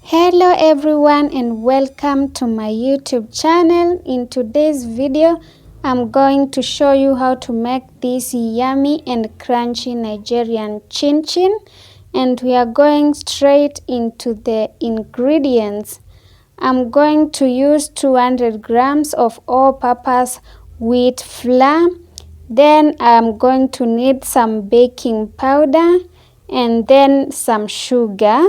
Hello everyone and welcome to my YouTube channel. In today's video, I'm going to show you how to make this yummy and crunchy Nigerian chin chin, and we are going straight into the ingredients. I'm going to use 200 grams of all-purpose wheat flour. Then I'm going to need some baking powder and then some sugar.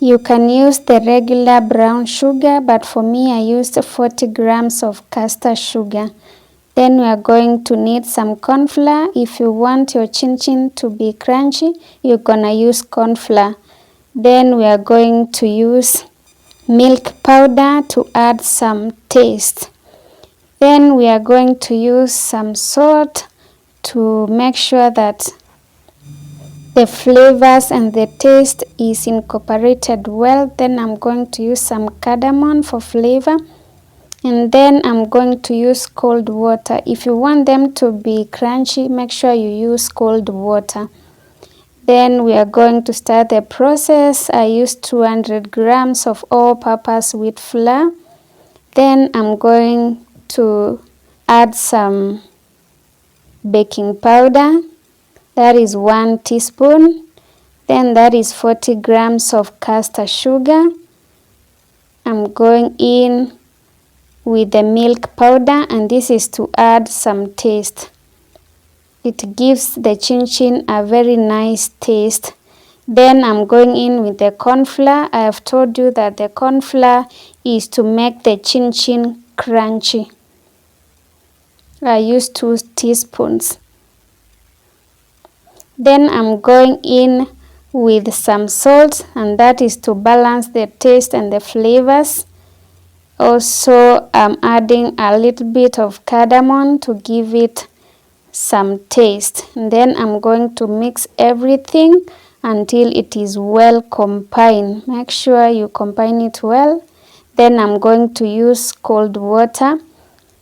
You can use the regular brown sugar, but for me I used 40 grams of caster sugar. Then we are going to need some corn flour. If you want your chin chin to be crunchy, you're gonna use corn flour. Then we are going to use milk powder to add some taste. Then we are going to use some salt to make sure that the flavors and the taste is incorporated well. Then I'm going to use some cardamom for flavor, and then I'm going to use cold water. If you want them to be crunchy, make sure you use cold water. Then we are going to start the process. I used 200 grams of all-purpose wheat flour. Then I'm going to add some baking powder. That is 1 teaspoon. Then that is 40 grams of caster sugar. I'm going in with the milk powder, and this is to add some taste. It gives the chin chin a very nice taste. Then I'm going in with the corn flour. I have told you that the corn flour is to make the chin chin crunchy. I use 2 teaspoons. Then I'm going in with some salt, and that is to balance the taste and the flavors. Also, I'm adding a little bit of cardamom to give it some taste. And then I'm going to mix everything until it is well combined. Make sure you combine it well. Then I'm going to use cold water.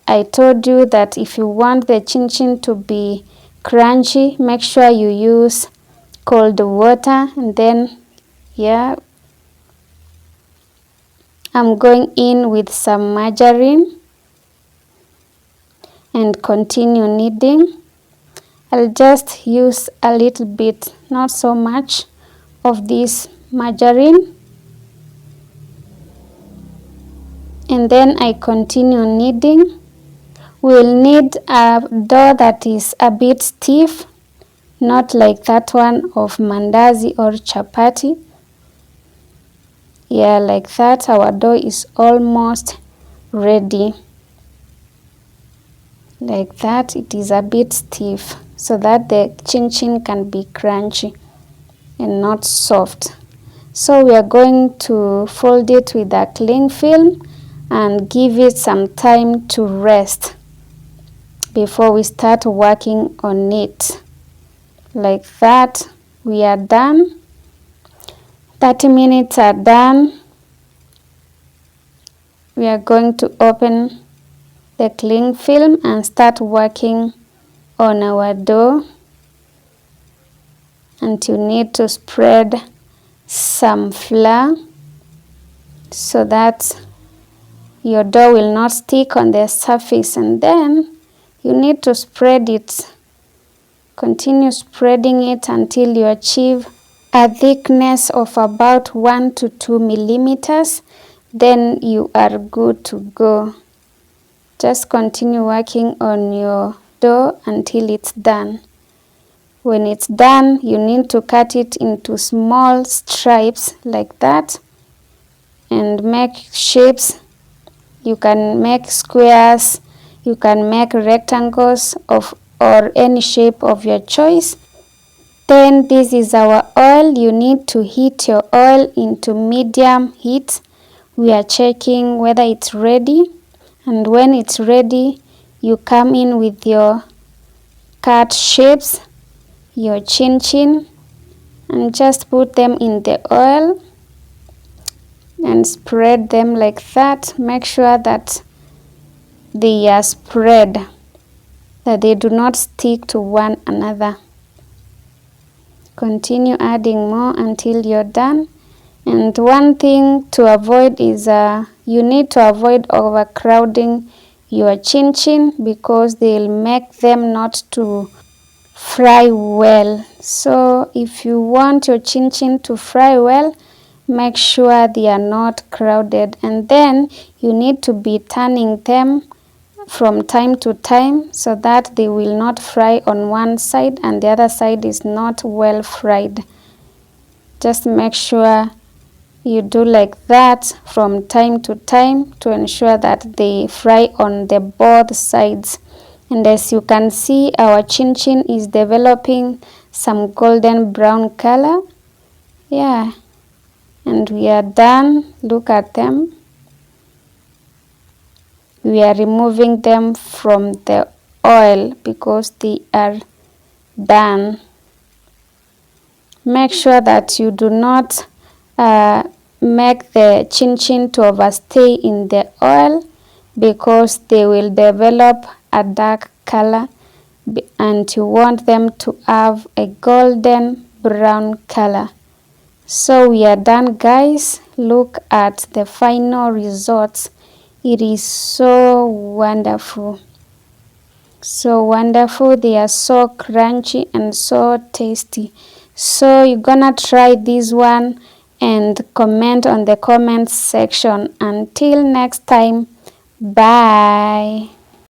I told you that if you want the chin chin to be crunchy, make sure you use cold water. And then I'm going in with some margarine and continue kneading. I'll just use a little bit, not so much, of this margarine, and then I continue kneading. We'll need a dough that is a bit stiff, not like that one of mandazi or chapati. Yeah, like that. Our dough is almost ready. Like that, it is a bit stiff so that the chin chin can be crunchy and not soft. So we are going to fold it with a cling film and give it some time to rest before we start working on it. Like that, we are done. 30 minutes are done. We are going to open the cling film and start working on our dough. And you need to spread some flour so that your dough will not stick on the surface, and then you need to spread it. Continue spreading it until you achieve a thickness of about 1 to 2 millimeters. Then you are good to go. Just continue working on your dough until it's done. When it's done, you need to cut it into small stripes like that and make shapes. You can make squares, you can make rectangles or any shape of your choice. Then this is our oil. You need to heat your oil into medium heat. We are checking whether it's ready, and when it's ready, you come in with your cut shapes, your chin chin, and just put them in the oil and spread them like that. Make sure that they are spread, that they do not stick to one another. Continue adding more until you're done, And one thing to avoid is you need to avoid overcrowding your chin chin because they'll make them not to fry well. So if you want your chin chin to fry well, make sure they are not crowded, and then you need to be turning them from time to time so that they will not fry on one side and the other side is not well fried. Just make sure you do like that from time to time to ensure that they fry on the both sides. And as you can see, our chin chin is developing some golden brown color. Yeah, and we are done. Look at them. We are removing them from the oil because they are done. Make sure that you do not make the chin chin to overstay in the oil because they will develop a dark color and you want them to have a golden brown color. So we are done, guys. Look at the final results. It is so wonderful. So wonderful. They are so crunchy and so tasty. So you're gonna try this one and comment on the comments section. Until next time, bye.